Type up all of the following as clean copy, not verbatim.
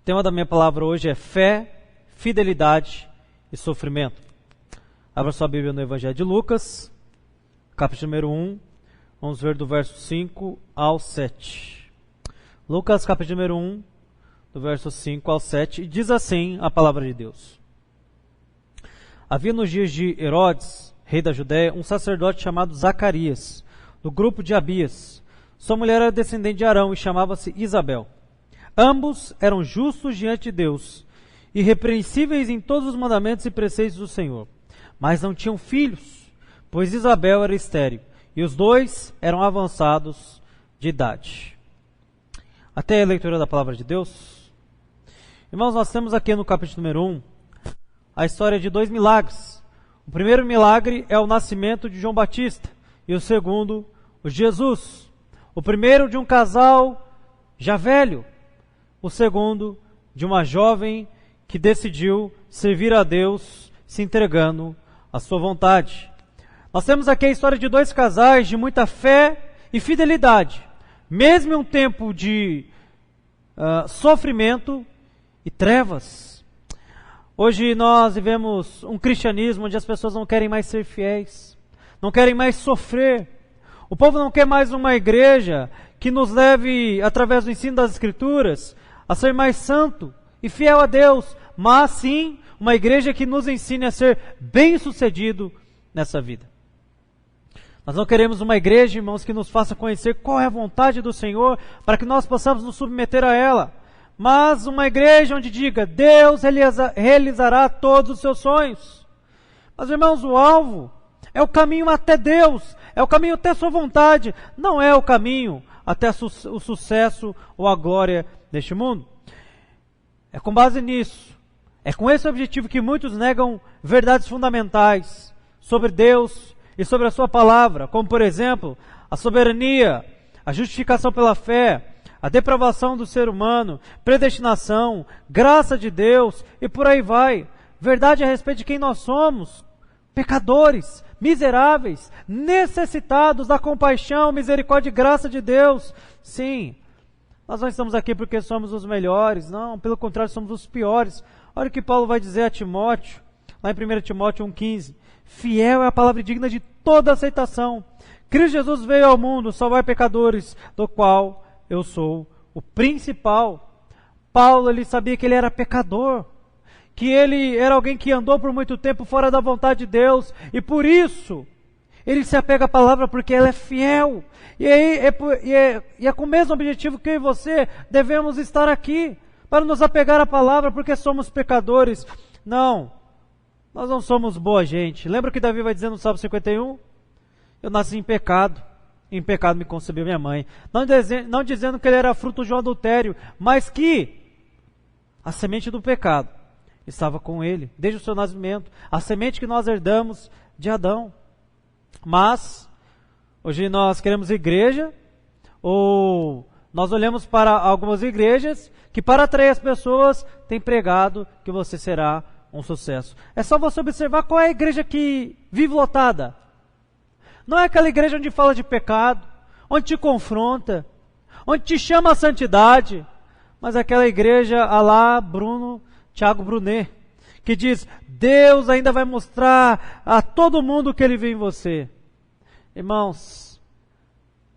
tema da minha palavra hoje é fé, fidelidade e sofrimento. Abra sua Bíblia no Evangelho de Lucas, capítulo número 1, vamos ver do verso 5 ao 7. Lucas, capítulo número 1, do verso 5 ao 7, e diz assim a palavra de Deus. Havia nos dias de Herodes, rei da Judéia, um sacerdote chamado Zacarias, do grupo de Abias. Sua mulher era descendente de Arão e chamava-se Isabel. Ambos eram justos diante de Deus, irrepreensíveis em todos os mandamentos e preceitos do Senhor. Mas não tinham filhos, pois Isabel era estéril, e os dois eram avançados de idade. Até a leitura da palavra de Deus. Irmãos, nós temos aqui no capítulo número 1 a história de dois milagres. O primeiro milagre é o nascimento de João Batista, e o segundo, o Jesus. O primeiro de um casal já velho, o segundo de uma jovem que decidiu servir a Deus se entregando à sua vontade. Nós temos aqui a história de dois casais de muita fé e fidelidade, mesmo em um tempo de sofrimento e trevas. Hoje nós vivemos um cristianismo onde as pessoas não querem mais ser fiéis, não querem mais sofrer. O povo não quer mais uma igreja que nos leve, através do ensino das Escrituras, a ser mais santo e fiel a Deus, mas sim uma igreja que nos ensine a ser bem-sucedido nessa vida. Nós não queremos uma igreja, irmãos, que nos faça conhecer qual é a vontade do Senhor para que nós possamos nos submeter a ela, mas uma igreja onde diga, Deus realizará todos os seus sonhos. Mas, irmãos, o alvo é o caminho até Deus, é o caminho até a sua vontade, não é o caminho até o sucesso ou a glória deste mundo. É com base nisso, é com esse objetivo que muitos negam verdades fundamentais sobre Deus e sobre a sua palavra, como por exemplo, a soberania, a justificação pela fé, a depravação do ser humano, predestinação, graça de Deus e por aí vai. Verdade a respeito de quem nós somos, pecadores, miseráveis, necessitados da compaixão, misericórdia e graça de Deus. Sim, nós não estamos aqui porque somos os melhores, não, pelo contrário, somos os piores. Olha o que Paulo vai dizer a Timóteo, lá em 1 Timóteo 1,15. Fiel é a palavra digna de toda aceitação. Cristo Jesus veio ao mundo salvar pecadores, do qual eu sou o principal. Paulo, ele sabia que ele era pecador, que ele era alguém que andou por muito tempo fora da vontade de Deus, e por isso ele se apega à palavra porque ela é fiel. E é com o mesmo objetivo que eu e você devemos estar aqui, para nos apegar à palavra, porque somos pecadores. Não, nós não somos boa gente. Lembra o que Davi vai dizer no Salmo 51? Eu nasci em pecado me concebeu minha mãe. Não dizendo que ele era fruto de um adultério, mas que a semente do pecado estava com ele, desde o seu nascimento, a semente que nós herdamos de Adão. Mas, hoje nós queremos igreja, ou nós olhamos para algumas igrejas, que para atrair as pessoas, tem pregado que você será um sucesso. É só você observar qual é a igreja que vive lotada. Não é aquela igreja onde fala de pecado, onde te confronta, onde te chama a santidade, mas aquela igreja à la Tiago Brunet, que diz, Deus ainda vai mostrar a todo mundo o que Ele vê em você. Irmãos,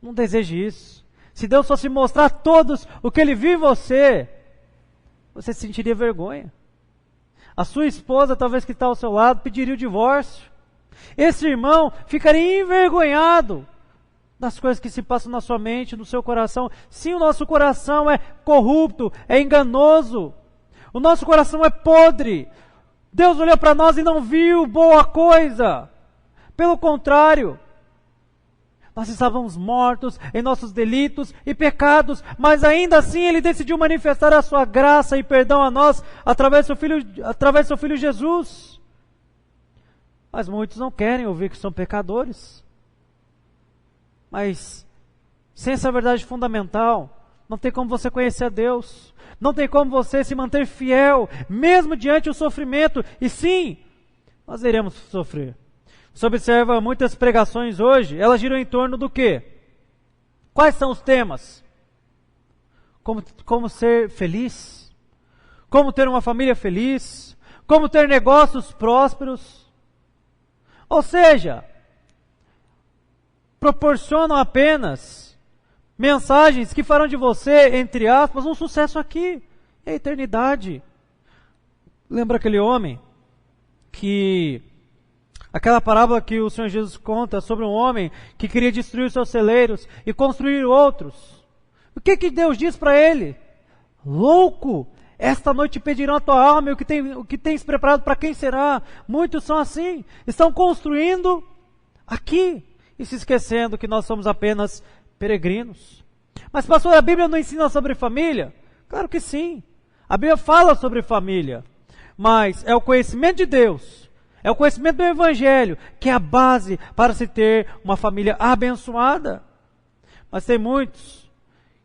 não deseje isso. Se Deus fosse mostrar a todos o que Ele viu em você, você sentiria vergonha. A sua esposa, talvez que está ao seu lado, pediria o divórcio. Esse irmão ficaria envergonhado das coisas que se passam na sua mente, no seu coração. Sim, o nosso coração é corrupto, é enganoso. O nosso coração é podre. Deus olhou para nós e não viu boa coisa. Pelo contrário, nós estávamos mortos em nossos delitos e pecados, mas ainda assim Ele decidiu manifestar a sua graça e perdão a nós através do seu Filho Jesus. Mas muitos não querem ouvir que são pecadores. Mas, sem essa verdade fundamental, não tem como você conhecer a Deus. Não tem como você se manter fiel, mesmo diante do sofrimento. E sim, nós iremos sofrer. Você observa muitas pregações hoje, elas giram em torno do quê? Quais são os temas? Como ser feliz? como ter uma família feliz, como ter negócios prósperos. Ou seja, proporcionam apenas mensagens que farão de você, entre aspas, um sucesso aqui, é a eternidade. Lembra aquele homem que... Aquela parábola que o Senhor Jesus conta sobre um homem que queria destruir os seus celeiros e construir outros. O que Deus diz para ele? Louco! Esta noite pedirão a tua alma e o que tens preparado para quem será? Muitos são assim, estão construindo aqui e se esquecendo que nós somos apenas peregrinos. Mas pastor, a Bíblia não ensina sobre família? Claro que sim, a Bíblia fala sobre família, mas é o conhecimento de Deus, é o conhecimento do Evangelho que é a base para se ter uma família abençoada. Mas tem muitos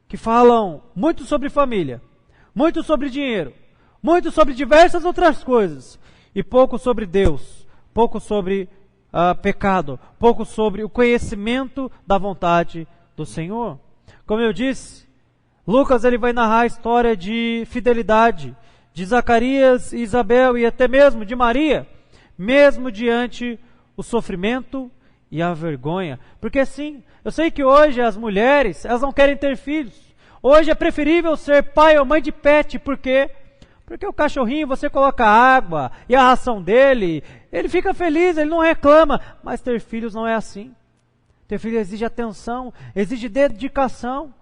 que falam muito sobre família, muito sobre dinheiro, muito sobre diversas outras coisas, e pouco sobre Deus, pouco sobre pecado, pouco sobre o conhecimento da vontade do Senhor. Como eu disse, Lucas ele vai narrar a história de fidelidade de Zacarias e Isabel e até mesmo de Maria, mesmo diante o sofrimento e a vergonha. Porque sim, eu sei que hoje as mulheres, elas não querem ter filhos. Hoje é preferível ser pai ou mãe de pet, por quê? Porque o cachorrinho, você coloca água e a ração dele, ele fica feliz, ele não reclama. Mas ter filhos não é assim. Ter filho exige atenção, exige dedicação.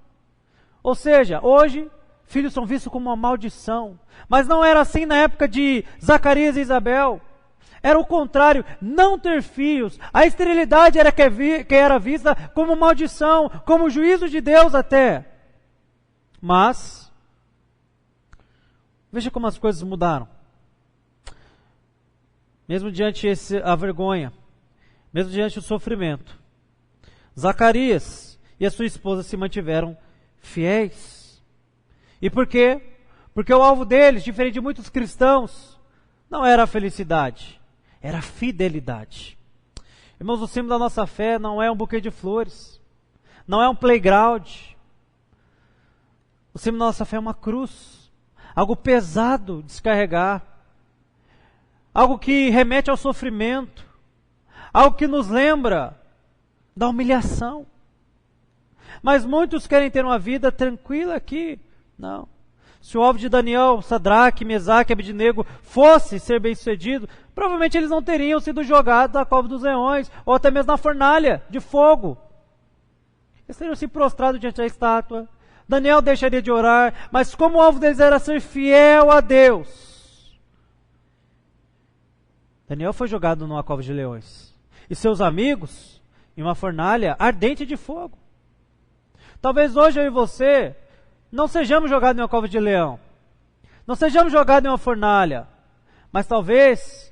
Ou seja, hoje, filhos são vistos como uma maldição. Mas não era assim na época de Zacarias e Isabel. Era o contrário, não ter filhos. A esterilidade era que era vista como maldição, como juízo de Deus até. Mas, veja como as coisas mudaram. Mesmo diante a vergonha, mesmo diante o sofrimento, Zacarias e a sua esposa se mantiveram fiéis. E por quê? Porque o alvo deles, diferente de muitos cristãos, não era a felicidade, era a fidelidade. Irmãos, o símbolo da nossa fé não é um buquê de flores, não é um playground. O símbolo da nossa fé é uma cruz, algo pesado de descarregar, algo que remete ao sofrimento, algo que nos lembra da humilhação. Mas muitos querem ter uma vida tranquila aqui. Não. Se o alvo de Daniel, Sadraque, Mesaque e Abednego fosse ser bem-sucedido, provavelmente eles não teriam sido jogados na cova dos leões, ou até mesmo na fornalha de fogo. Eles teriam se prostrado diante da estátua. Daniel deixaria de orar, mas como o alvo deles era ser fiel a Deus, Daniel foi jogado numa cova de leões. E seus amigos em uma fornalha ardente de fogo. Talvez hoje eu e você não sejamos jogados em uma cova de leão, não sejamos jogados em uma fornalha, mas talvez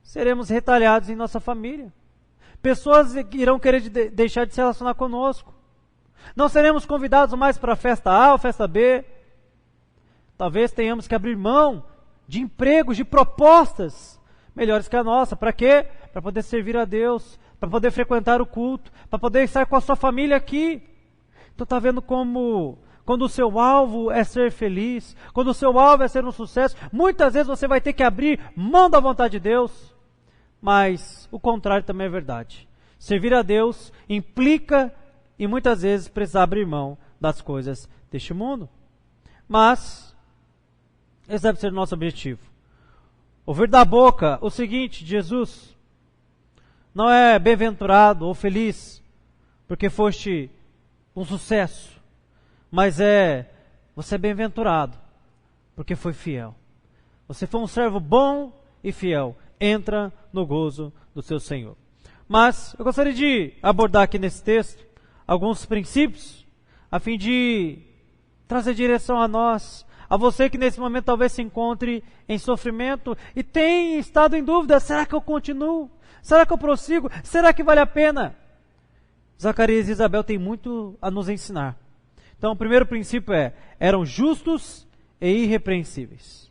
seremos retalhados em nossa família. Pessoas irão querer deixar de se relacionar conosco. Não seremos convidados mais para a festa A ou festa B. Talvez tenhamos que abrir mão de empregos, de propostas melhores que a nossa. Para quê? Para poder servir a Deus, para poder frequentar o culto, para poder estar com a sua família aqui. Então está vendo como quando o seu alvo é ser feliz, quando o seu alvo é ser um sucesso, muitas vezes você vai ter que abrir mão da vontade de Deus. Mas o contrário também é verdade. Servir a Deus implica e muitas vezes precisar abrir mão das coisas deste mundo. Mas esse deve ser o nosso objetivo. Ouvir da boca o seguinte: Jesus, não é bem-aventurado ou feliz porque foste um sucesso, mas você é bem-aventurado porque foi fiel. Você foi um servo bom e fiel. Entra no gozo do seu Senhor. Mas eu gostaria de abordar aqui nesse texto alguns princípios, a fim de trazer direção a nós, a você que nesse momento talvez se encontre em sofrimento e tem estado em dúvida: será que eu continuo? Será que eu prossigo? Será que vale a pena? Zacarias e Isabel têm muito a nos ensinar. Então o primeiro princípio eram justos e irrepreensíveis.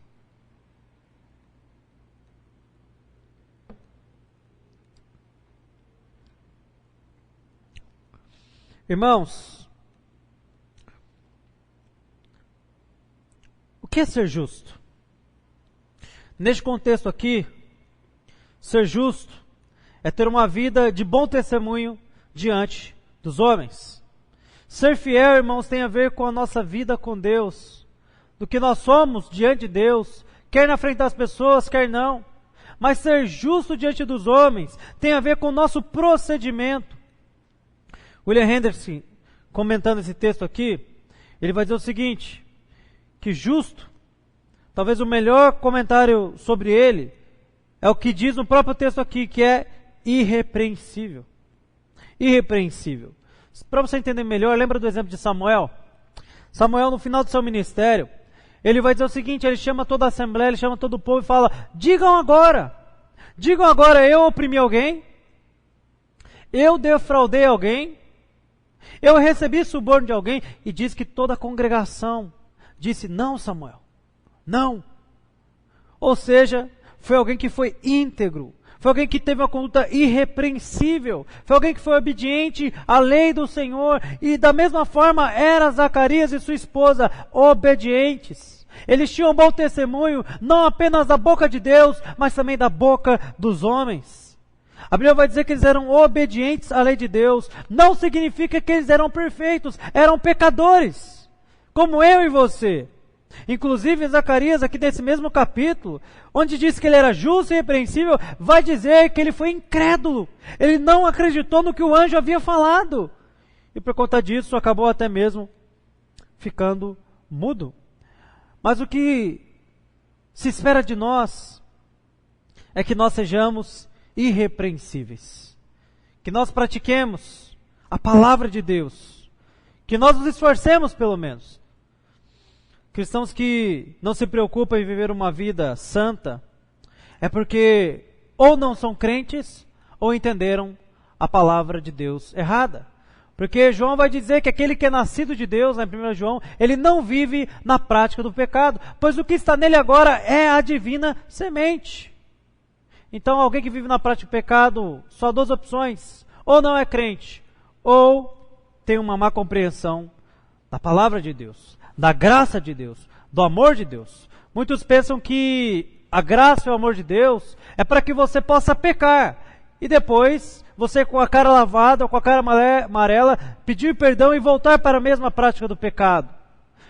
Irmãos, o que é ser justo? Neste contexto aqui, ser justo é ter uma vida de bom testemunho diante dos homens. Ser fiel, irmãos, tem a ver com a nossa vida com Deus, do que nós somos diante de Deus, quer na frente das pessoas, quer não. Mas ser justo diante dos homens tem a ver com o nosso procedimento. William Henderson, comentando esse texto aqui, ele vai dizer o seguinte, que justo, talvez o melhor comentário sobre ele, é o que diz no próprio texto aqui, que é irrepreensível. Irrepreensível. Para você entender melhor, lembra do exemplo de Samuel? Samuel, no final do seu ministério, ele vai dizer o seguinte, ele chama toda a assembleia, ele chama todo o povo e fala, digam agora, eu oprimi alguém, eu defraudei alguém, eu recebi suborno de alguém, e diz que toda a congregação disse, não, Samuel, não. Ou seja, foi alguém que foi íntegro, foi alguém que teve uma conduta irrepreensível, foi alguém que foi obediente à lei do Senhor, e da mesma forma era Zacarias e sua esposa obedientes. Eles tinham um bom testemunho, não apenas da boca de Deus, mas também da boca dos homens. A Bíblia vai dizer que eles eram obedientes à lei de Deus, não significa que eles eram perfeitos, eram pecadores, como eu e você. Inclusive Zacarias, aqui nesse mesmo capítulo, onde diz que ele era justo e irrepreensível, vai dizer que ele foi incrédulo. Ele não acreditou no que o anjo havia falado. E por conta disso, acabou até mesmo ficando mudo. Mas o que se espera de nós é que nós sejamos irrepreensíveis. Que nós pratiquemos a palavra de Deus. Que nós nos esforcemos, pelo menos. Cristãos que não se preocupam em viver uma vida santa é porque ou não são crentes ou entenderam a palavra de Deus errada. Porque João vai dizer que aquele que é nascido de Deus, em 1 João, ele não vive na prática do pecado, pois o que está nele agora é a divina semente. Então alguém que vive na prática do pecado, só há duas opções, ou não é crente, ou tem uma má compreensão da palavra de Deus, da graça de Deus, do amor de Deus. Muitos pensam que a graça e o amor de Deus é para que você possa pecar e depois você, com a cara lavada ou com a cara amarela, pedir perdão e voltar para a mesma prática do pecado.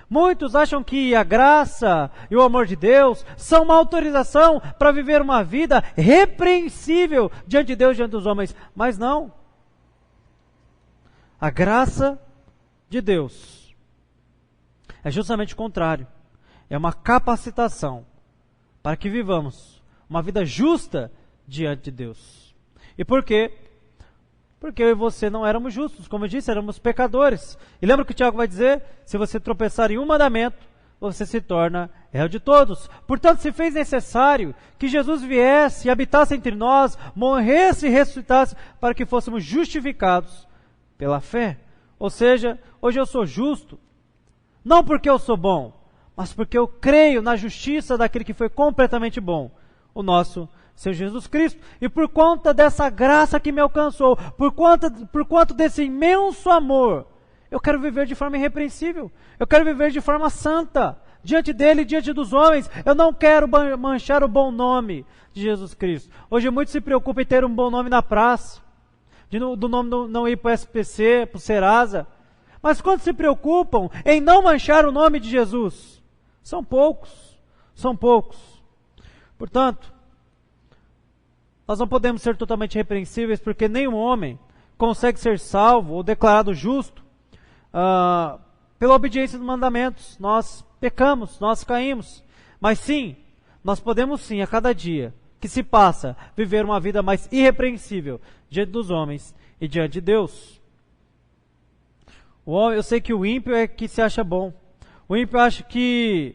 Muitos acham que a graça e o amor de Deus são uma autorização para viver uma vida repreensível diante de Deus, diante dos homens, mas não. A graça de Deus é justamente o contrário. É uma capacitação para que vivamos uma vida justa diante de Deus. E por quê? Porque eu e você não éramos justos. Como eu disse, éramos pecadores. E lembra o que o Tiago vai dizer? Se você tropeçar em um mandamento, você se torna réu de todos. Portanto, se fez necessário que Jesus viesse e habitasse entre nós, morresse e ressuscitasse, para que fôssemos justificados pela fé. Ou seja, hoje eu sou justo, não porque eu sou bom, mas porque eu creio na justiça daquele que foi completamente bom, o nosso Senhor Jesus Cristo. E por conta dessa graça que me alcançou, por quanto desse imenso amor, eu quero viver de forma irrepreensível, eu quero viver de forma santa, diante dele e diante dos homens. Eu não quero manchar o bom nome de Jesus Cristo. Hoje muitos se preocupam em ter um bom nome na praça, do nome não ir para o SPC, para o Serasa. Mas quantos se preocupam em não manchar o nome de Jesus? São poucos, são poucos. Portanto, nós não podemos ser totalmente repreensíveis, porque nenhum homem consegue ser salvo ou declarado justo pela obediência dos mandamentos. Nós pecamos, nós caímos. Mas sim, nós podemos sim, a cada dia que se passa, viver uma vida mais irrepreensível diante dos homens e diante de Deus. Eu sei que o ímpio é que se acha bom. O ímpio acha que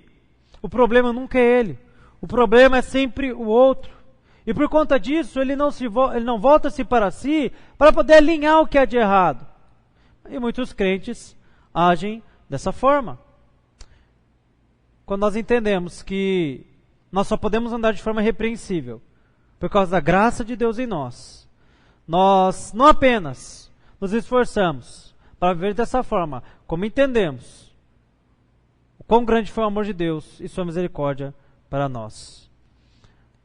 o problema nunca é ele. O problema é sempre o outro. E por conta disso, ele não volta-se para si para poder alinhar o que é de errado. E muitos crentes agem dessa forma. Quando nós entendemos que nós só podemos andar de forma repreensível por causa da graça de Deus em nós, nós não apenas nos esforçamos para viver dessa forma, como entendemos o quão grande foi o amor de Deus e sua misericórdia para nós.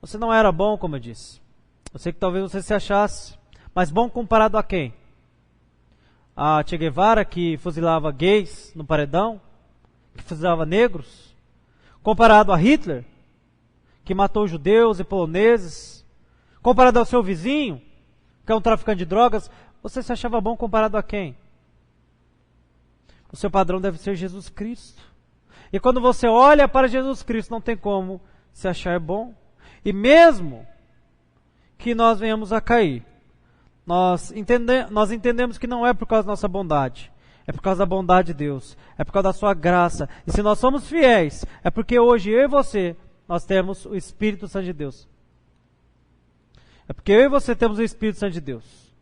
Você não era bom, como eu disse. Eu sei que talvez você se achasse, mas bom comparado a quem? A Che Guevara, que fuzilava gays no paredão, que fuzilava negros? Comparado a Hitler, que matou judeus e poloneses? Comparado ao seu vizinho, que é um traficante de drogas? Você se achava bom comparado a quem? O seu padrão deve ser Jesus Cristo. E quando você olha para Jesus Cristo, não tem como se achar bom. E mesmo que nós venhamos a cair, nós entendemos que não é por causa da nossa bondade, é por causa da bondade de Deus, é por causa da sua graça. E se nós somos fiéis, é porque hoje eu e você, nós temos o Espírito Santo de Deus. É porque eu e você temos o Espírito Santo de Deus.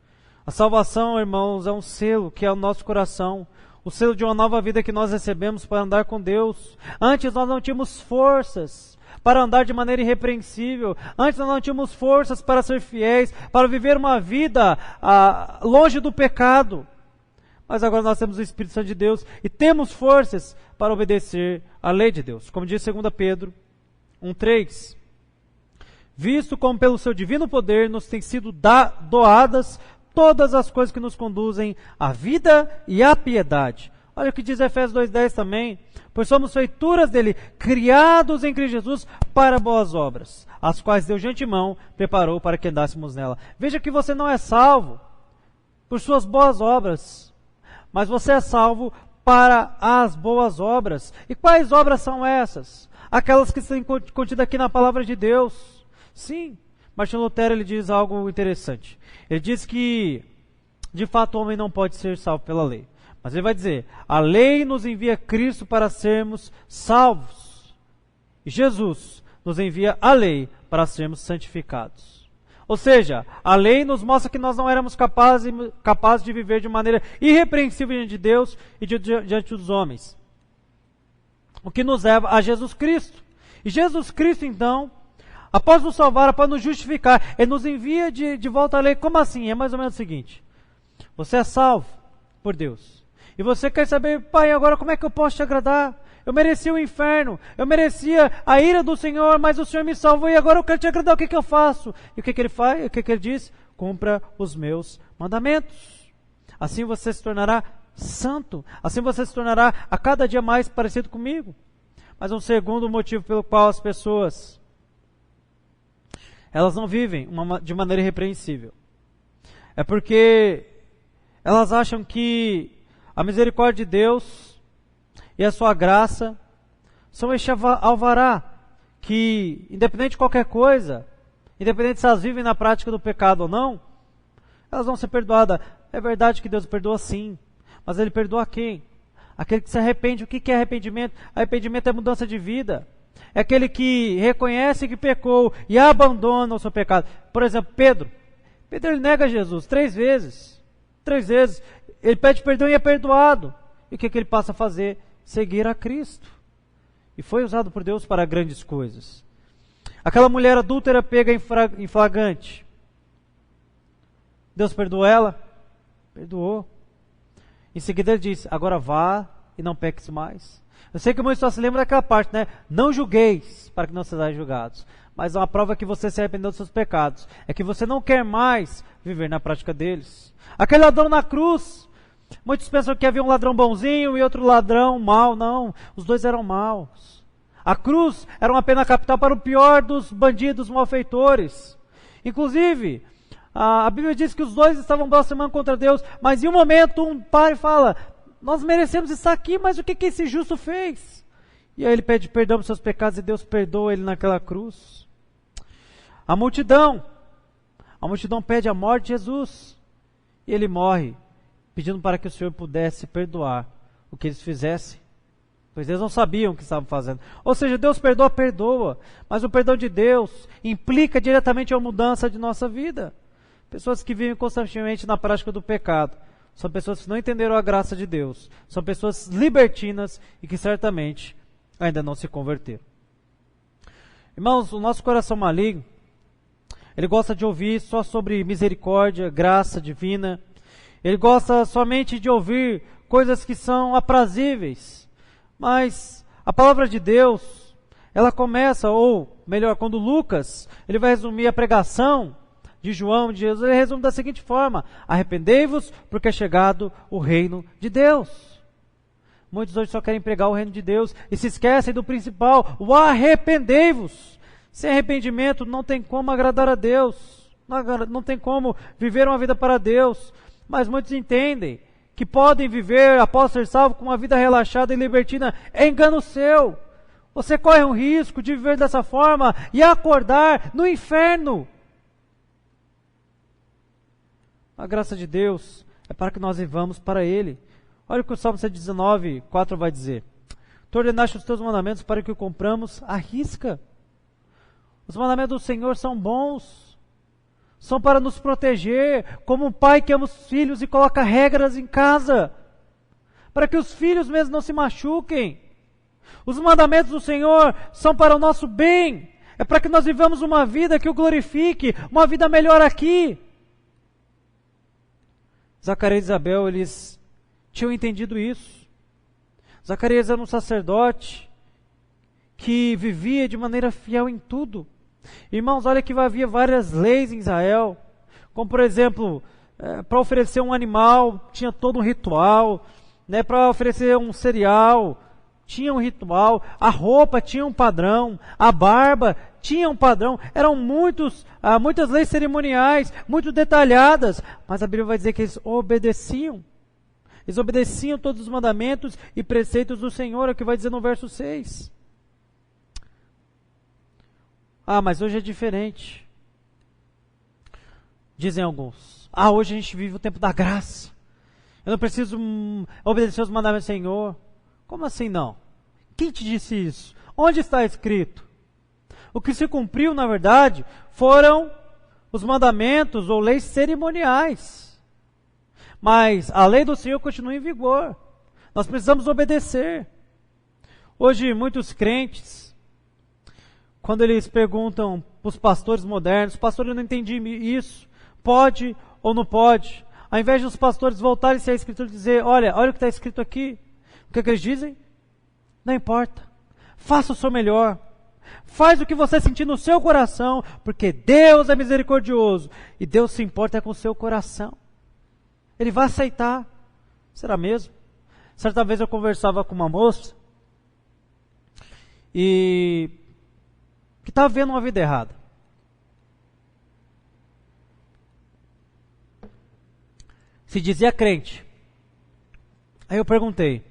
A salvação, irmãos, é um selo que é o nosso coração, o selo de uma nova vida que nós recebemos para andar com Deus. Antes nós não tínhamos forças para andar de maneira irrepreensível. Antes nós não tínhamos forças para ser fiéis, para viver uma vida longe do pecado. Mas agora nós temos o Espírito Santo de Deus e temos forças para obedecer à lei de Deus. Como diz 2 Pedro 1,3. Visto como pelo seu divino poder nos têm sido doadas todas as coisas que nos conduzem à vida e à piedade. Olha o que diz Efésios 2,10 também. Pois somos feituras dele, criados em Cristo Jesus para boas obras, as quais Deus de antemão preparou para que andássemos nela. Veja que você não é salvo por suas boas obras, mas você é salvo para as boas obras. E quais obras são essas? Aquelas que estão contidas aqui na palavra de Deus. Sim, Martinho Lutero ele diz algo interessante. Ele diz que, de fato, o homem não pode ser salvo pela lei. Mas ele vai dizer, a lei nos envia Cristo para sermos salvos. E Jesus nos envia a lei para sermos santificados. Ou seja, a lei nos mostra que nós não éramos capazes de viver de maneira irrepreensível diante de Deus e diante dos homens. O que nos leva a Jesus Cristo. E Jesus Cristo, então, após nos salvar, após nos justificar, Ele nos envia de volta à lei. Como assim? É mais ou menos o seguinte. Você é salvo por Deus. E você quer saber, Pai, agora como é que eu posso te agradar? Eu merecia o inferno, eu merecia a ira do Senhor, mas o Senhor me salvou e agora eu quero te agradar, o que eu faço? E o que Ele faz? O que Ele diz? Cumpra os meus mandamentos. Assim você se tornará santo, assim você se tornará a cada dia mais parecido comigo. Mas um segundo motivo pelo qual as pessoas, elas não vivem de maneira irrepreensível, é porque elas acham que a misericórdia de Deus e a sua graça são este alvará que, independente de qualquer coisa, independente se elas vivem na prática do pecado ou não, elas vão ser perdoadas. É verdade que Deus perdoa sim, mas Ele perdoa quem? Aquele que se arrepende. O que é arrependimento? Arrependimento é mudança de vida. É aquele que reconhece que pecou e abandona o seu pecado. Por exemplo, Pedro ele nega Jesus 3 vezes. 3 vezes. Ele pede perdão e é perdoado. E o que ele passa a fazer? Seguir a Cristo. E foi usado por Deus para grandes coisas. Aquela mulher adúltera pega em flagrante. Deus perdoou ela? Perdoou. Em seguida ele diz, agora vá e não peques mais. Eu sei que muitos só se lembram daquela parte, né? Não julgueis para que não sejais julgados. Mas uma prova que você se arrependeu dos seus pecados é que você não quer mais viver na prática deles. Aquele ladrão na cruz, muitos pensam que havia um ladrão bonzinho e outro ladrão mau. Não, os dois eram maus. A cruz era uma pena capital para o pior dos bandidos malfeitores. Inclusive, a Bíblia diz que os dois estavam blasfemando contra Deus, mas em um momento um para e fala, nós merecemos estar aqui, mas o que esse justo fez? E aí ele pede perdão pelos seus pecados e Deus perdoa ele naquela cruz. A multidão pede a morte de Jesus. E ele morre, pedindo para que o Senhor pudesse perdoar o que eles fizessem. Pois eles não sabiam o que estavam fazendo. Ou seja, Deus perdoa. Mas o perdão de Deus implica diretamente a mudança de nossa vida. Pessoas que vivem constantemente na prática do pecado. São pessoas que não entenderam a graça de Deus. São pessoas libertinas e que certamente ainda não se converteram. Irmãos, o nosso coração maligno, ele gosta de ouvir só sobre misericórdia, graça divina. Ele gosta somente de ouvir coisas que são aprazíveis. Mas a palavra de Deus, ela começa, ou melhor, quando Lucas, ele vai resumir a pregação de João, de Jesus, ele resume da seguinte forma: arrependei-vos, porque é chegado o reino de Deus. Muitos hoje só querem pregar o reino de Deus e se esquecem do principal, o arrependei-vos. Sem arrependimento não tem como agradar a Deus, não tem como viver uma vida para Deus. Mas muitos entendem que podem viver, após ser salvo, com uma vida relaxada e libertina. É engano seu. Você corre um risco de viver dessa forma e acordar no inferno. A graça de Deus é para que nós vivamos para Ele. Olha o que o Salmo 119, 4 vai dizer: Tu ordenaste os teus mandamentos para que o cumpramos à risca. Os mandamentos do Senhor são bons, são para nos proteger, como um pai que ama os filhos e coloca regras em casa, para que os filhos mesmo não se machuquem. Os mandamentos do Senhor são para o nosso bem, é para que nós vivamos uma vida que o glorifique, uma vida melhor aqui. Zacarias e Isabel, eles tinham entendido isso. Zacarias era um sacerdote que vivia de maneira fiel em tudo. Irmãos, olha que havia várias leis em Israel, como por exemplo, para oferecer um animal, tinha todo um ritual, para oferecer um cereal, tinha um ritual, a roupa tinha um padrão, a barba tinha um padrão, eram muitas leis cerimoniais, muito detalhadas, mas a Bíblia vai dizer que eles obedeciam todos os mandamentos e preceitos do Senhor, é o que vai dizer no verso 6. Mas hoje é diferente. Dizem alguns. Hoje a gente vive o tempo da graça. Eu não preciso obedecer os mandamentos do Senhor. Como assim não? Quem te disse isso? Onde está escrito? O que se cumpriu, na verdade, foram os mandamentos ou leis cerimoniais. Mas a lei do Senhor continua em vigor. Nós precisamos obedecer. Hoje, muitos crentes, quando eles perguntam para os pastores modernos, pastor, eu não entendi isso, pode ou não pode? Ao invés dos pastores voltarem-se à Escritura e dizer, olha o que está escrito aqui, o que eles dizem? Não importa, faça o seu melhor, faz o que você sentir no seu coração, porque Deus é misericordioso, e Deus se importa com o seu coração. Ele vai aceitar. Será mesmo? Certa vez eu conversava com uma moça, e que estava vendo uma vida errada. Se dizia crente. Aí eu perguntei,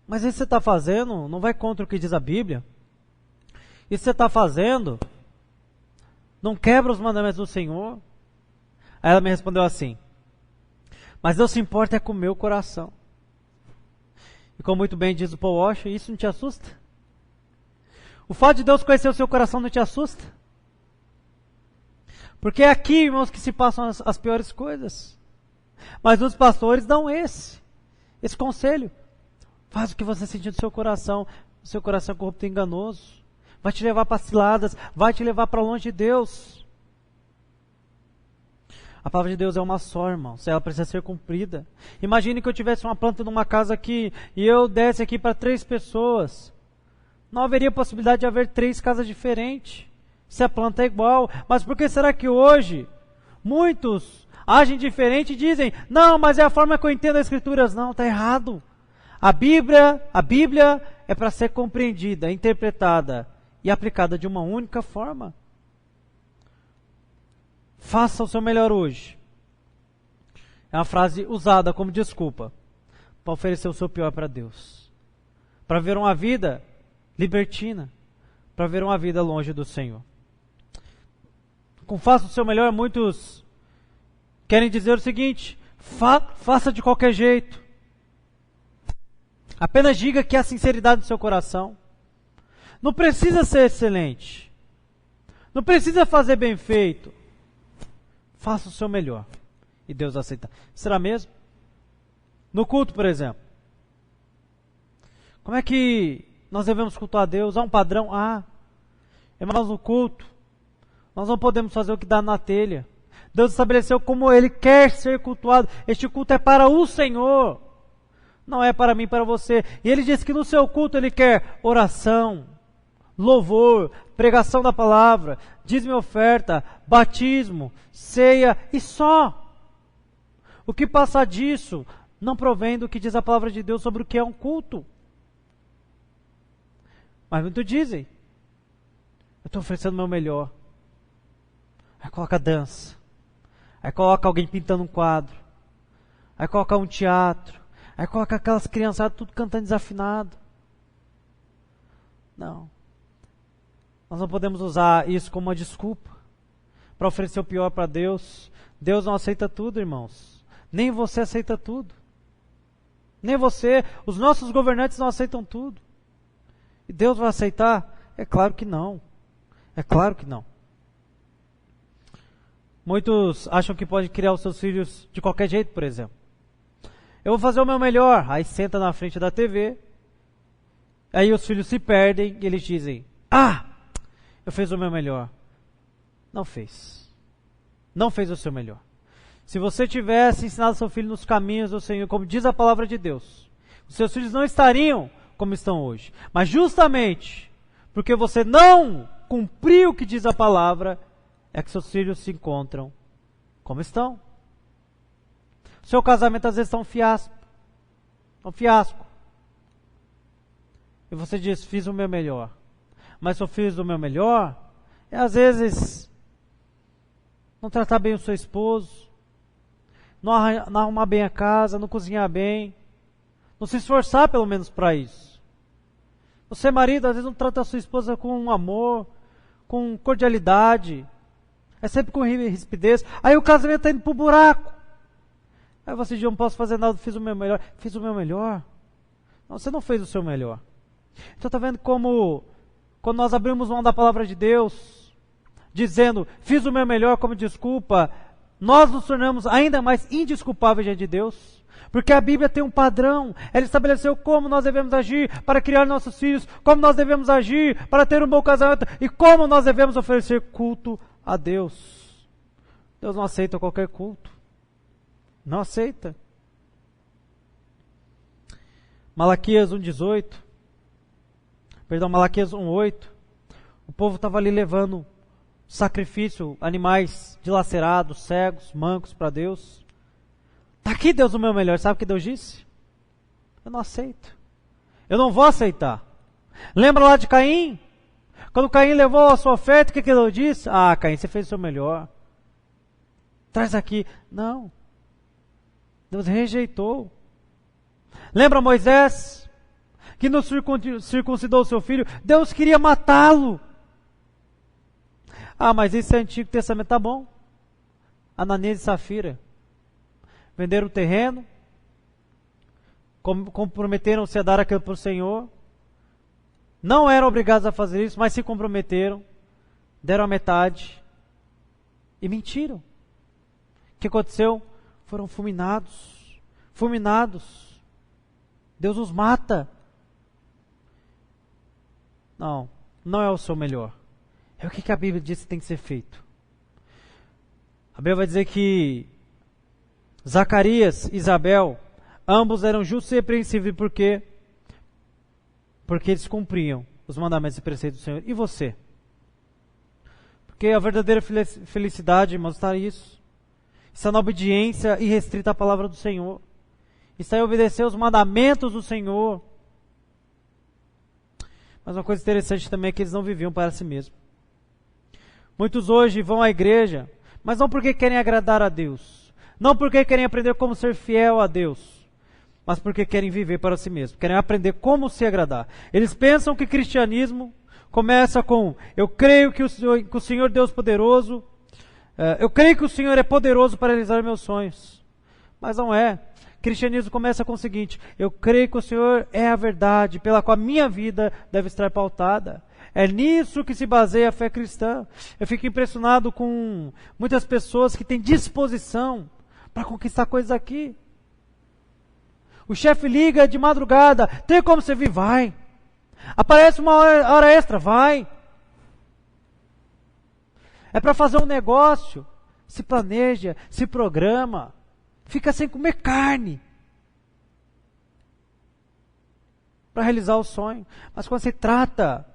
mas isso que você está fazendo não vai contra o que diz a Bíblia? Isso que você está fazendo não quebra os mandamentos do Senhor? Aí ela me respondeu assim, mas Deus se importa com o meu coração. E como muito bem diz o Paul Washer, isso não te assusta? O fato de Deus conhecer o seu coração não te assusta? Porque é aqui, irmãos, que se passam as piores coisas. Mas os pastores dão esse conselho. Faz o que você sentir no seu coração. O seu coração é corrupto e enganoso. Vai te levar para ciladas, vai te levar para longe de Deus. A palavra de Deus é uma só, irmãos. Ela precisa ser cumprida. Imagine que eu tivesse uma planta numa casa aqui e eu desse aqui para 3 pessoas. Não haveria possibilidade de haver 3 casas diferentes, se a planta é igual. Mas por que será que hoje muitos agem diferente e dizem, não, mas é a forma que eu entendo as Escrituras? Não, está errado. A Bíblia é para ser compreendida, interpretada e aplicada de uma única forma. Faça o seu melhor hoje. É uma frase usada como desculpa para oferecer o seu pior para Deus, para ver uma vida libertina, para ver uma vida longe do Senhor. Com faça o seu melhor, muitos querem dizer o seguinte, faça de qualquer jeito. Apenas diga que há sinceridade no seu coração. Não precisa ser excelente. Não precisa fazer bem feito. Faça o seu melhor. E Deus aceita. Será mesmo? No culto, por exemplo. Como é que nós devemos cultuar a Deus? Há um padrão? Irmãos, no culto, nós não podemos fazer o que dá na telha. Deus estabeleceu como Ele quer ser cultuado. Este culto é para o Senhor. Não é para mim, para você. E Ele diz que no seu culto Ele quer oração, louvor, pregação da palavra, dízimo e oferta, batismo, ceia e só. O que passa disso não provém do que diz a palavra de Deus sobre o que é um culto. Mas muitos dizem, eu estou oferecendo o meu melhor. Aí coloca dança, aí coloca alguém pintando um quadro, aí coloca um teatro, aí coloca aquelas criançadas tudo cantando desafinado. Não. Nós não podemos usar isso como uma desculpa para oferecer o pior para Deus. Deus não aceita tudo, irmãos. Nem você aceita tudo. Nem você, os nossos governantes não aceitam tudo. E Deus vai aceitar? É claro que não. É claro que não. Muitos acham que podem criar os seus filhos de qualquer jeito, por exemplo. Eu vou fazer o meu melhor. Aí senta na frente da TV. Aí os filhos se perdem e eles dizem, eu fiz o meu melhor. Não fez. Não fez o seu melhor. Se você tivesse ensinado seu filho nos caminhos do Senhor, como diz a palavra de Deus, os seus filhos não estariam como estão hoje. Mas justamente porque você não cumpriu o que diz a palavra, é que seus filhos se encontram como estão. O seu casamento às vezes está um fiasco. Um fiasco. E você diz, fiz o meu melhor. Mas se eu fiz o meu melhor, é às vezes não tratar bem o seu esposo, não arrumar bem a casa, não cozinhar bem, não se esforçar pelo menos para isso. Você, marido, às vezes não trata a sua esposa com amor, com cordialidade, é sempre com rispidez. Aí o casamento está indo para o buraco. Aí você diz, eu não posso fazer nada, fiz o meu melhor. Fiz o meu melhor? Não, você não fez o seu melhor. Então está vendo como, quando nós abrimos mão da palavra de Deus, dizendo, fiz o meu melhor como desculpa, nós nos tornamos ainda mais indesculpáveis diante de Deus. Porque a Bíblia tem um padrão, ela estabeleceu como nós devemos agir para criar nossos filhos, como nós devemos agir para ter um bom casamento e como nós devemos oferecer culto a Deus. Deus não aceita qualquer culto. Não aceita. Malaquias 1:8. Malaquias 1:8. O povo estava ali levando sacrifício, animais dilacerados, cegos, mancos para Deus. Está aqui, Deus, o meu melhor. Sabe o que Deus disse? Eu não aceito. Eu não vou aceitar. Lembra lá de Caim? Quando Caim levou a sua oferta, o que Deus disse? Caim, você fez o seu melhor. Traz aqui. Não. Deus rejeitou. Lembra Moisés? Que não circuncidou o seu filho? Deus queria matá-lo. Mas esse é Antigo Testamento, tá bom. Ananias e Safira venderam o terreno, comprometeram-se a dar aquilo para o Senhor, não eram obrigados a fazer isso, mas se comprometeram, deram a metade e mentiram. O que aconteceu? Foram fulminados. Fulminados. Deus os mata. Não, não é o seu melhor. É o que a Bíblia diz que tem que ser feito. A Bíblia vai dizer que Zacarias e Isabel, ambos eram justos e repreensíveis. Por quê? Porque eles cumpriam os mandamentos e preceitos do Senhor. E você? Porque a verdadeira felicidade, irmãos, está nisso. Está na obediência irrestrita à palavra do Senhor. Está em obedecer os mandamentos do Senhor. Mas uma coisa interessante também é que eles não viviam para si mesmos. Muitos hoje vão à igreja, mas não porque querem agradar a Deus. Não porque querem aprender como ser fiel a Deus. Mas porque querem viver para si mesmos. Querem aprender como se agradar. Eles pensam que cristianismo começa com: eu creio que o Senhor Deus poderoso, eu creio que o Senhor é poderoso para realizar meus sonhos. Mas não é. Cristianismo começa com o seguinte: eu creio que o Senhor é a verdade pela qual a minha vida deve estar pautada. É nisso que se baseia a fé cristã. Eu fico impressionado com muitas pessoas que têm disposição para conquistar coisas aqui. O chefe liga de madrugada: tem como você vir? Vai. Aparece uma hora extra? Vai. É para fazer um negócio, se planeja, se programa, fica sem comer carne para realizar o sonho. Mas quando se trata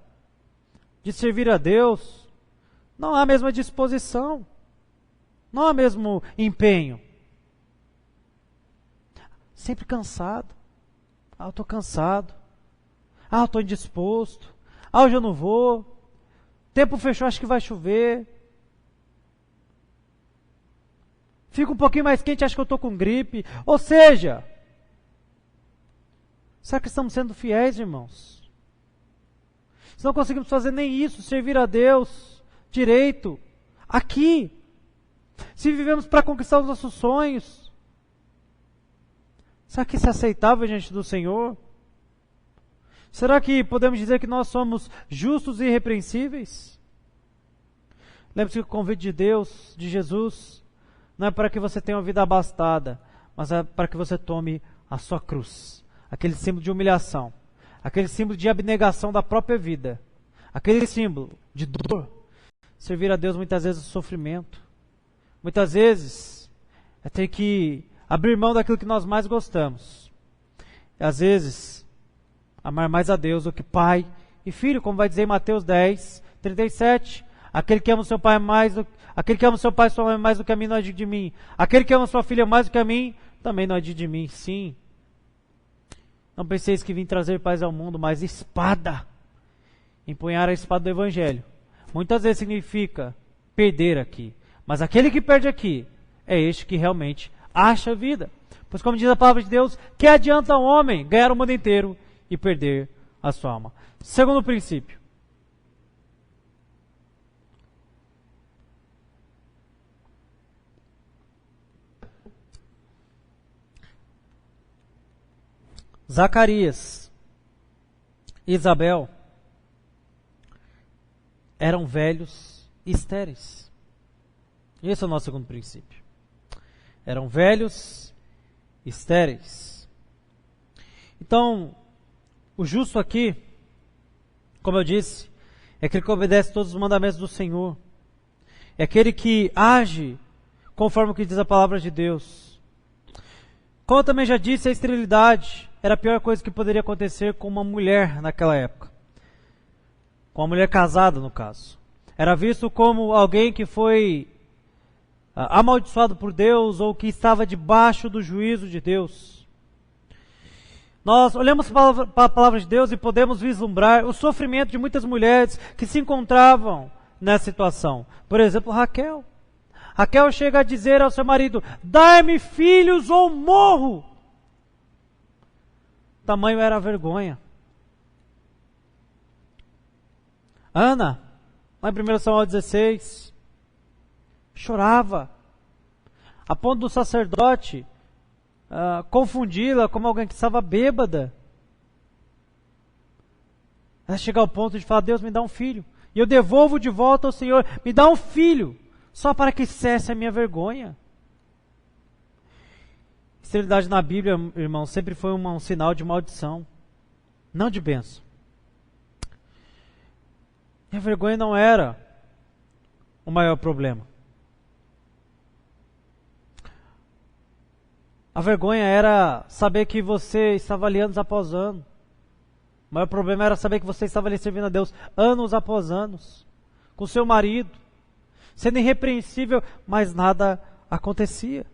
de servir a Deus, não há a mesma disposição, não há o mesmo empenho. Sempre cansado. Eu estou cansado. Eu estou indisposto. Hoje eu não vou. Tempo fechou, acho que vai chover. Fica um pouquinho mais quente, acho que eu estou com gripe. Ou seja, será que estamos sendo fiéis, irmãos? Se não conseguimos fazer nem isso, servir a Deus direito, aqui. Se vivemos para conquistar os nossos sonhos, será que isso é aceitável diante do Senhor? Será que podemos dizer que nós somos justos e irrepreensíveis? Lembre-se que o convite de Deus, de Jesus, não é para que você tenha uma vida abastada, mas é para que você tome a sua cruz. Aquele símbolo de humilhação, aquele símbolo de abnegação da própria vida, aquele símbolo de dor. Servir a Deus muitas vezes é sofrimento. Muitas vezes é ter que abrir mão daquilo que nós mais gostamos. E às vezes, amar mais a Deus do que pai e filho, como vai dizer em Mateus 10, 37. Aquele que ama o seu pai aquele que ama o seu pai e sua mãe mais do que a mim não é digno de mim. Aquele que ama sua filha mais do que a mim, também não é digno de mim. Sim. Não penseis que vim trazer paz ao mundo, mas espada. Empunhar a espada do Evangelho. Muitas vezes significa perder aqui. Mas aquele que perde aqui é este que realmente acha vida. Pois como diz a palavra de Deus, que adianta um homem ganhar o mundo inteiro e perder a sua alma? Segundo princípio. Zacarias e Isabel eram velhos e estéreis. Esse é o nosso segundo princípio. Eram velhos e estéreis. Então, o justo aqui, como eu disse, é aquele que obedece todos os mandamentos do Senhor. É aquele que age conforme o que diz a palavra de Deus. Como eu também já disse, a esterilidade era a pior coisa que poderia acontecer com uma mulher naquela época. Com uma mulher casada, no caso. Era visto como alguém que foi amaldiçoado por Deus ou que estava debaixo do juízo de Deus. Nós olhamos para a palavra de Deus e podemos vislumbrar o sofrimento de muitas mulheres que se encontravam nessa situação. Por exemplo, Raquel. Raquel chega a dizer ao seu marido: dai-me filhos ou morro. Tamanho era a vergonha. Ana, lá em 1 Samuel 16, chorava, a ponto do sacerdote confundi-la como alguém que estava bêbada. Ela chega ao ponto de falar: Deus, me dá um filho, e eu devolvo de volta ao Senhor, me dá um filho, só para que cesse a minha vergonha. Esterilidade na Bíblia, irmão, sempre foi um sinal de maldição, não de bênção. E a vergonha não era o maior problema. A vergonha era saber que você estava ali anos após anos. O maior problema era saber que você estava ali servindo a Deus anos após anos, com seu marido, sendo irrepreensível, mas nada acontecia.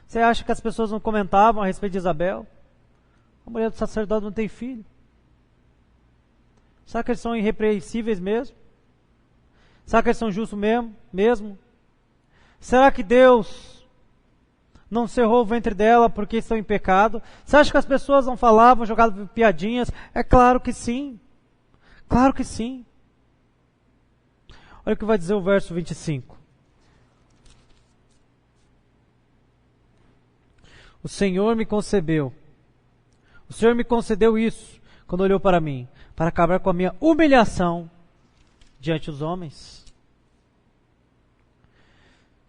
Você acha que as pessoas não comentavam a respeito de Isabel? A mulher do sacerdote não tem filho. Será que eles são irrepreensíveis mesmo? Será que eles são justos mesmo? Será que Deus não cerrou o ventre dela porque estão em pecado? Você acha que as pessoas não falavam, jogavam piadinhas? É claro que sim. Claro que sim. Olha o que vai dizer o verso 25. O Senhor me concebeu. O Senhor me concedeu isso quando olhou para mim, para acabar com a minha humilhação diante dos homens.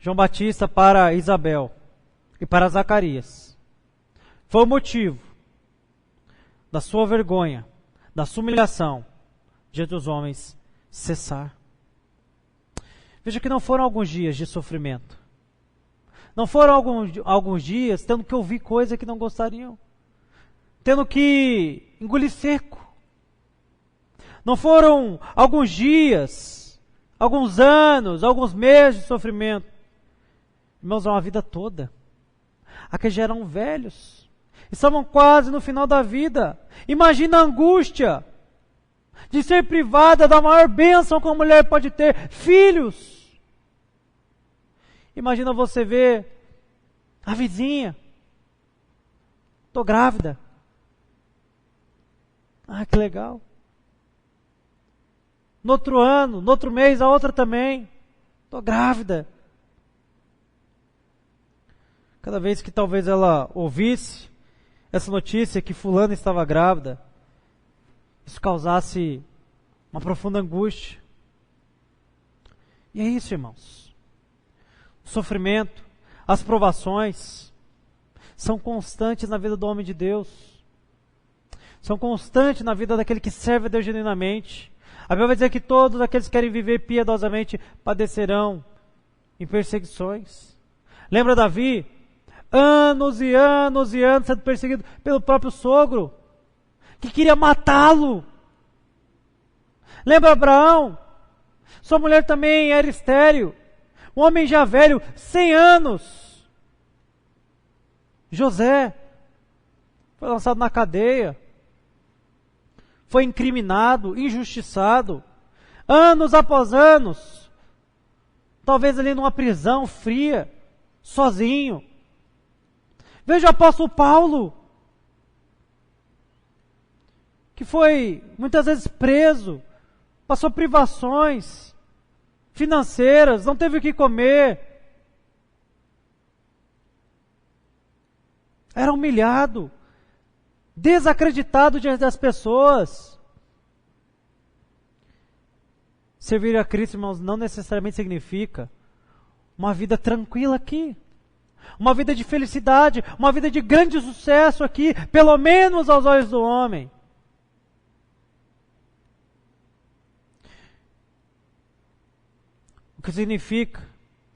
João Batista para Isabel e para Zacarias foi o motivo da sua vergonha, da sua humilhação diante dos homens cessar. Veja que não foram alguns dias de sofrimento. Não foram alguns dias tendo que ouvir coisa que não gostariam, tendo que engolir seco. Não foram alguns dias, alguns anos, alguns meses de sofrimento. Irmãos, é uma vida toda. Aqueles já eram velhos. Estavam quase no final da vida. Imagina a angústia de ser privada da maior bênção que uma mulher pode ter, filhos. Imagina você ver a vizinha. Estou grávida. Ah, que legal. No outro ano, no outro mês, a outra também. Estou grávida. Cada vez que talvez ela ouvisse essa notícia que fulana estava grávida, isso causasse uma profunda angústia. E é isso, irmãos. O sofrimento, as provações, são constantes na vida do homem de Deus. São constantes na vida daquele que serve a Deus genuinamente. A Bíblia vai dizer que todos aqueles que querem viver piedosamente padecerão em perseguições. Lembra Davi? Anos e anos e anos sendo perseguido pelo próprio sogro, que queria matá-lo. Lembra Abraão? Sua mulher também era estéril. Um homem já velho, 100 anos. José foi lançado na cadeia. Foi incriminado, injustiçado. Anos após anos. Talvez ali numa prisão fria, sozinho. Veja o apóstolo Paulo, que foi muitas vezes preso, passou privações financeiras, não teve o que comer, era humilhado, desacreditado diante das pessoas. Servir a Cristo, irmãos, não necessariamente significa uma vida tranquila aqui. Uma vida de felicidade, uma vida de grande sucesso aqui, pelo menos aos olhos do homem. O que significa,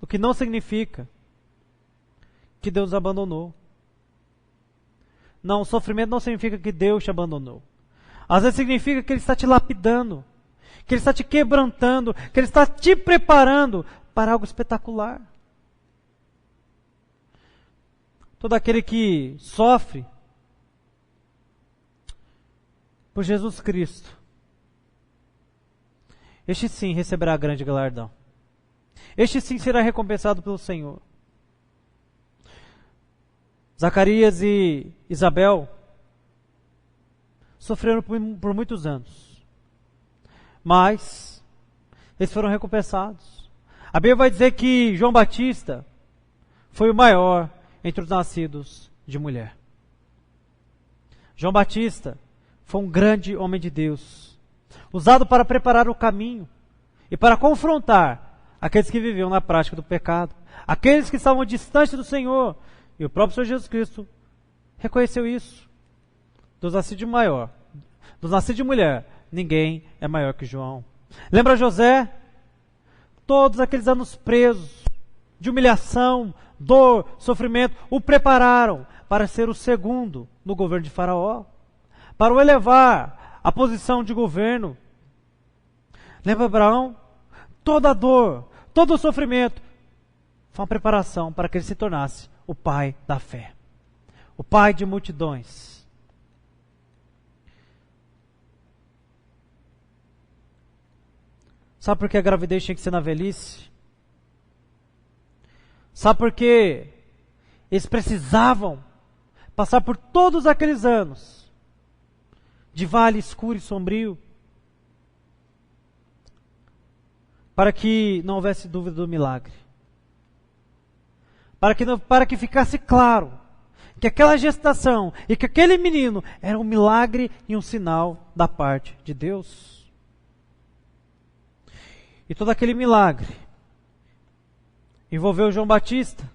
o que não significa que Deus nos abandonou. Não, o sofrimento não significa que Deus te abandonou. Às vezes significa que Ele está te lapidando, que Ele está te quebrantando, que Ele está te preparando para algo espetacular. Todo aquele que sofre por Jesus Cristo, este sim receberá grande galardão. Este sim será recompensado pelo Senhor. Zacarias e Isabel sofreram por muitos anos, mas eles foram recompensados. A Bíblia vai dizer que João Batista foi o maior entre os nascidos de mulher. João Batista foi um grande homem de Deus, usado para preparar o caminho e para confrontar aqueles que viviam na prática do pecado, aqueles que estavam distantes do Senhor. E o próprio Senhor Jesus Cristo reconheceu isso. Dos nascidos de maior, dos nascidos de mulher, ninguém é maior que João. Lembra José? Todos aqueles anos presos, de humilhação, dor, sofrimento, o prepararam para ser o segundo no governo de Faraó, para o elevar à posição de governo. Lembra Abraão? Toda a dor, todo o sofrimento foi uma preparação para que ele se tornasse o pai da fé, o pai de multidões. Sabe por que a gravidez tinha que ser na velhice? Sabe por que eles precisavam passar por todos aqueles anos de vale escuro e sombrio? Para que não houvesse dúvida do milagre. Para que ficasse claro que aquela gestação e que aquele menino era um milagre e um sinal da parte de Deus. E todo aquele milagre envolveu João Batista.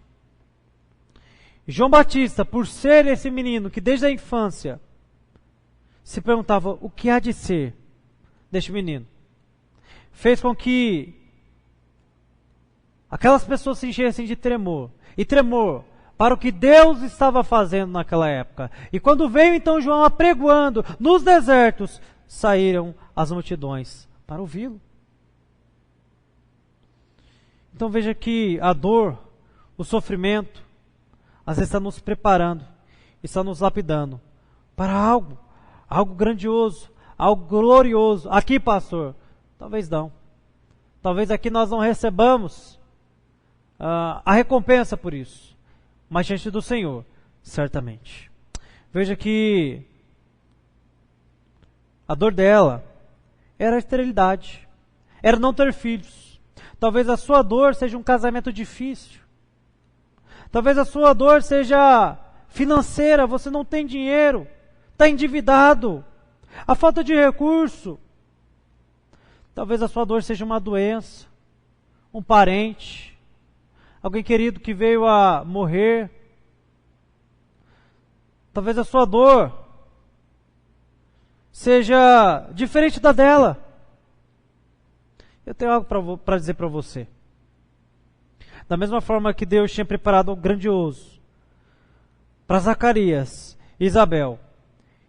E João Batista, por ser esse menino que desde a infância se perguntava o que há de ser deste menino, fez com que aquelas pessoas se enchessem de tremor. E tremor para o que Deus estava fazendo naquela época. E quando veio então João apregoando nos desertos, saíram as multidões para ouvi-lo. Então veja que a dor, o sofrimento, às vezes está nos preparando, está nos lapidando para algo grandioso, algo glorioso. Aqui, pastor, talvez não. Talvez aqui nós não recebamos a recompensa por isso, mas diante do Senhor, certamente. Veja que a dor dela era a esterilidade, era não ter filhos. Talvez a sua dor seja um casamento difícil. Talvez a sua dor seja financeira, você não tem dinheiro, está endividado, a falta de recurso. Talvez a sua dor seja uma doença, um parente, alguém querido que veio a morrer. Talvez a sua dor seja diferente da dela. Eu tenho algo para dizer para você. Da mesma forma que Deus tinha preparado algo grandioso para Zacarias e Isabel,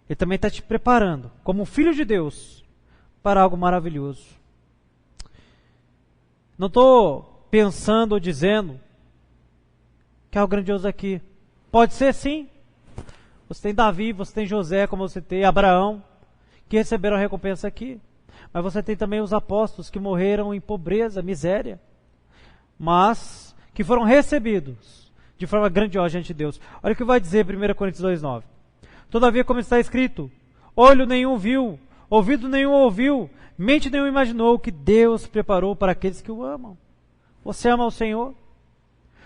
Ele também está te preparando, como um filho de Deus, para algo maravilhoso. Não estou pensando ou dizendo que é algo grandioso aqui. Pode ser sim. Você tem Davi, você tem José, como você tem Abraão, que receberam a recompensa aqui. Mas você tem também os apóstolos que morreram em pobreza, miséria, mas que foram recebidos de forma grandiosa diante de Deus. Olha o que vai dizer 1 Coríntios 2,9. Todavia, como está escrito, olho nenhum viu, ouvido nenhum ouviu, mente nenhum imaginou o que Deus preparou para aqueles que o amam. Você ama o Senhor?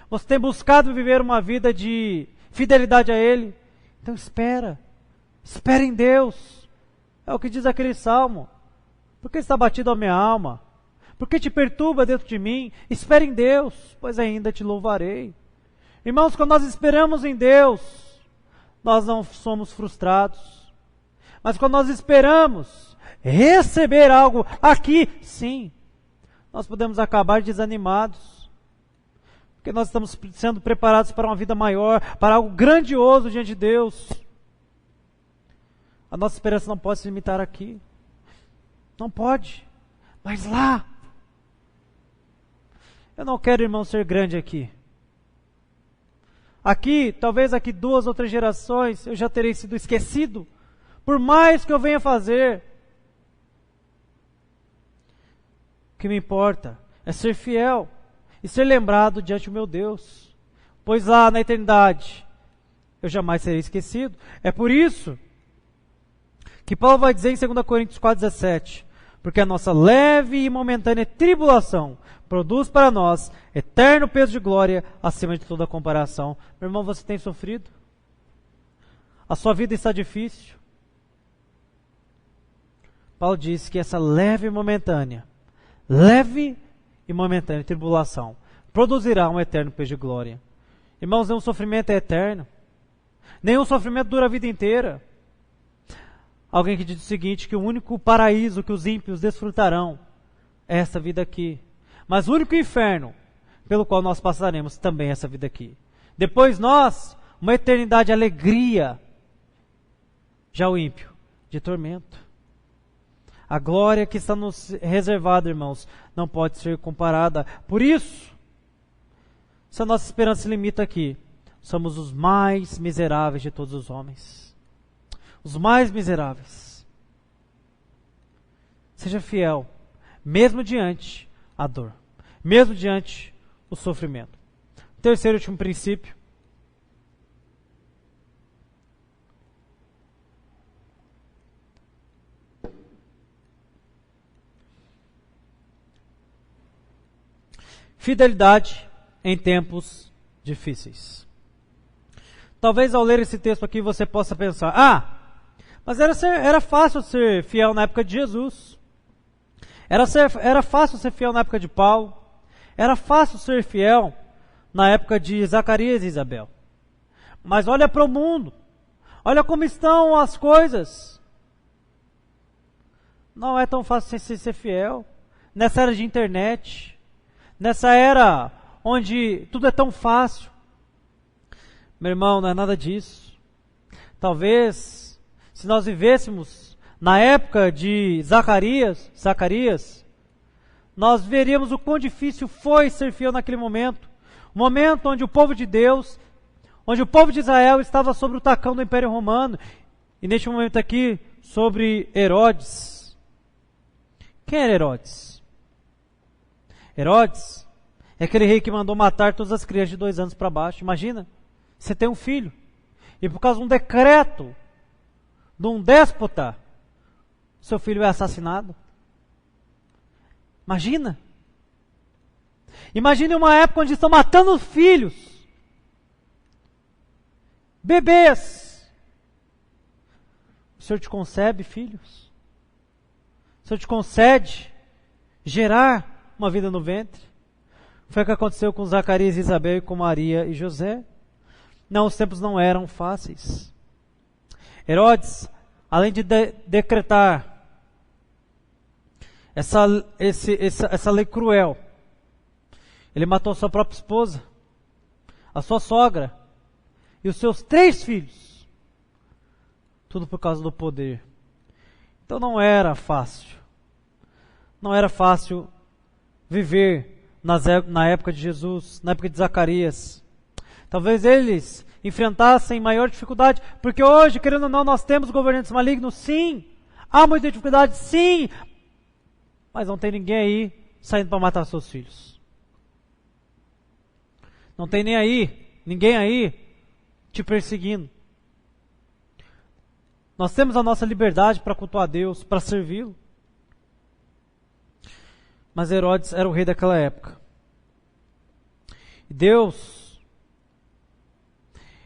Você tem buscado viver uma vida de fidelidade a Ele? Então espera em Deus. É o que diz aquele salmo. Por que está batido a minha alma? Por que te perturba dentro de mim? Espere em Deus, pois ainda te louvarei. Irmãos, quando nós esperamos em Deus, nós não somos frustrados. Mas quando nós esperamos receber algo aqui, sim, nós podemos acabar desanimados. Porque nós estamos sendo preparados para uma vida maior, para algo grandioso diante de Deus. A nossa esperança não pode se limitar aqui. Não pode. Mas lá. Eu não quero, irmão, ser grande aqui. Aqui, talvez aqui 2 ou 3 gerações, eu já terei sido esquecido. Por mais que eu venha fazer. O que me importa é ser fiel e ser lembrado diante do meu Deus. Pois lá na eternidade, eu jamais serei esquecido. É por isso que Paulo vai dizer em 2 Coríntios 4,17, porque a nossa leve e momentânea tribulação produz para nós eterno peso de glória acima de toda comparação. Meu irmão, você tem sofrido? A sua vida está difícil? Paulo diz que essa leve e momentânea tribulação produzirá um eterno peso de glória. Irmãos, nenhum sofrimento é eterno. Nenhum sofrimento dura a vida inteira. Alguém que diz o seguinte, que o único paraíso que os ímpios desfrutarão é essa vida aqui. Mas o único inferno pelo qual nós passaremos também é essa vida aqui. Depois nós, uma eternidade de alegria. Já o ímpio, de tormento. A glória que está nos reservada, irmãos, não pode ser comparada. Por isso, se a nossa esperança se limita aqui, somos os mais miseráveis de todos os homens. Os mais miseráveis. Seja fiel, mesmo diante a dor, mesmo diante o sofrimento. Terceiro e último princípio. Fidelidade em tempos difíceis. Talvez ao ler esse texto aqui você possa pensar, mas era fácil ser fiel na época de Jesus. Era fácil ser fiel na época de Paulo. Era fácil ser fiel na época de Zacarias e Isabel. Mas olha para o mundo. Olha como estão as coisas. Não é tão fácil ser fiel. Nessa era de internet. Nessa era onde tudo é tão fácil. Meu irmão, não é nada disso. Talvez, se nós vivêssemos na época de Zacarias, nós veríamos o quão difícil foi ser fiel naquele momento. Um momento onde o povo de Deus, onde o povo de Israel estava sobre o tacão do Império Romano, e neste momento aqui, sobre Herodes. Quem era Herodes? Herodes é aquele rei que mandou matar todas as crianças de 2 anos para baixo. Imagina, você tem um filho, e por causa de um decreto, de um déspota, seu filho é assassinado. Imagina. Imagine uma época onde estão matando filhos, bebês. O Senhor te concebe filhos? O Senhor te concede gerar uma vida no ventre? Foi o que aconteceu com Zacarias e Isabel e com Maria e José. Não, os tempos não eram fáceis. Herodes, além de decretar essa lei cruel, ele matou sua própria esposa, a sua sogra e os seus 3 filhos. Tudo por causa do poder. Então não era fácil. Não era fácil viver na época de Jesus, na época de Zacarias. Talvez eles enfrentassem maior dificuldade, porque hoje, querendo ou não, nós temos governantes malignos, sim. Há muita dificuldade, sim. Mas não tem ninguém aí saindo para matar seus filhos. Não tem ninguém aí te perseguindo. Nós temos a nossa liberdade para cultuar a Deus, para servi-lo. Mas Herodes era o rei daquela época. E Deus,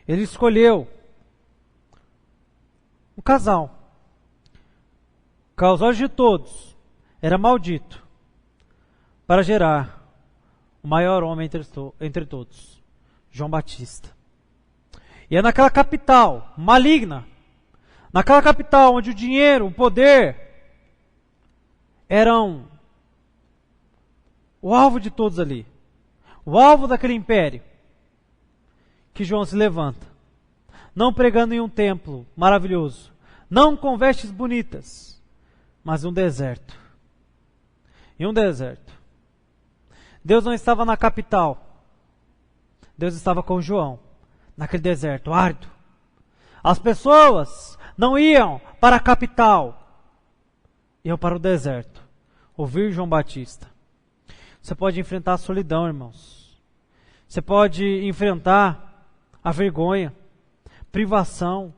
ele escolheu um casal, que aos olhos de todos era maldito, para gerar o maior homem entre todos, João Batista. E é naquela capital maligna, naquela capital onde o dinheiro, o poder eram o alvo de todos ali, o alvo daquele império, que João se levanta, não pregando em um templo maravilhoso, não com vestes bonitas, mas em um deserto. Em um deserto. Deus não estava na capital, Deus estava com João, naquele deserto árido. As pessoas não iam para a capital, iam para o deserto, ouvir João Batista. Você pode enfrentar a solidão, irmãos. Você pode enfrentar a vergonha, privação.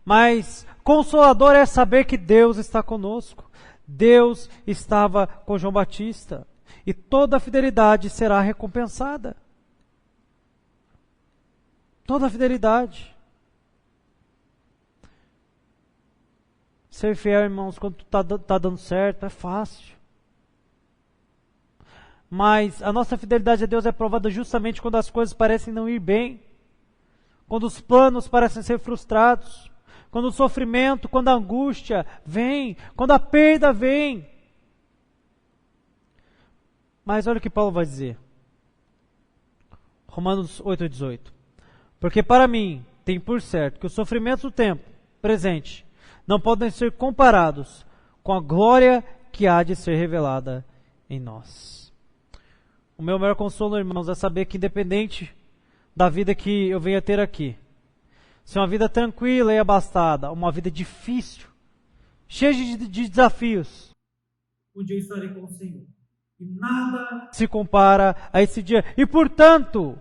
Mas consolador é saber que Deus está conosco. Deus estava com João Batista. E toda a fidelidade será recompensada. Toda a fidelidade. Ser fiel, irmãos, quando está dando certo, é fácil. Mas a nossa fidelidade a Deus é provada justamente quando as coisas parecem não ir bem, quando os planos parecem ser frustrados, quando o sofrimento, quando a angústia vem, quando a perda vem. Mas olha o que Paulo vai dizer. Romanos 8,18. Porque para mim tem por certo que os sofrimentos do tempo presente não podem ser comparados com a glória que há de ser revelada em nós. O meu maior consolo, irmãos, é saber que independente da vida que eu venha ter aqui, se é uma vida tranquila e abastada, uma vida difícil, cheia de desafios, um dia eu estarei com o Senhor. E nada se compara a esse dia. E portanto,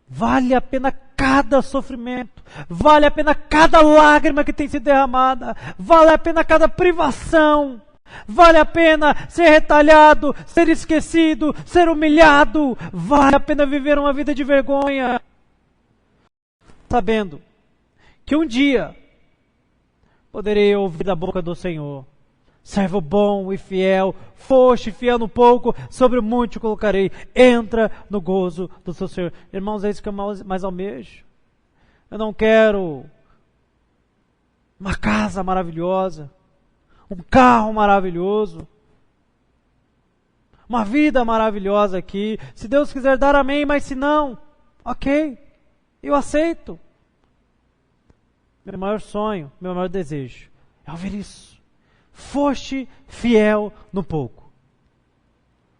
vale a pena cada sofrimento, vale a pena cada lágrima que tem sido derramada, vale a pena cada privação, vale a pena ser retalhado, ser esquecido, ser humilhado, vale a pena viver uma vida de vergonha, sabendo que um dia poderei ouvir da boca do Senhor: servo bom e fiel, foste fiel no pouco, sobre o muito te colocarei, entra no gozo do seu Senhor. Irmãos, é isso que eu mais almejo. Eu não quero uma casa maravilhosa, um carro maravilhoso, uma vida maravilhosa aqui. Se Deus quiser dar, amém, mas se não, ok, eu aceito. Meu maior sonho, meu maior desejo É ouvir isso. Foste fiel no pouco,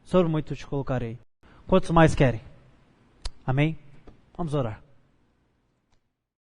sobre muito te colocarei. Quantos mais querem? Amém? Vamos orar.